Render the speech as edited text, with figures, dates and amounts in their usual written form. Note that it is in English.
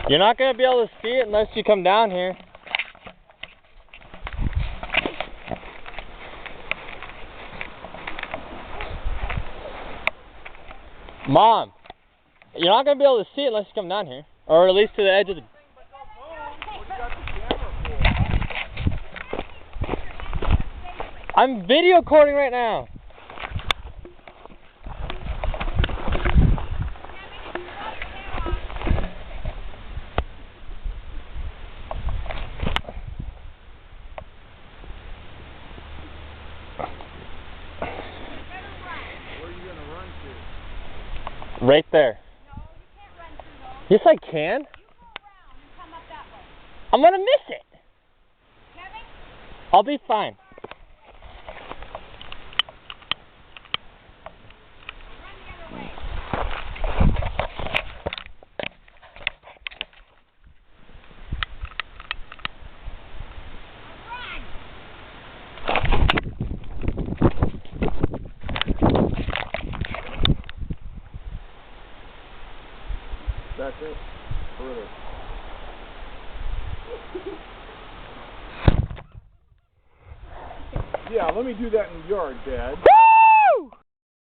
You're not going to be able to see it unless you come down here. Mom, you're not going to be able to see it unless you come down here. Or at least to the edge of the... I'm video recording right now. Where are you going to run to? Right there. No, you can't run through those. Yes, I can. You go around and come up that way. I'm going to miss it. Kevin? I'll be fine. Run the other way. That's it. Further. Yeah, let me do that in the yard, Dad.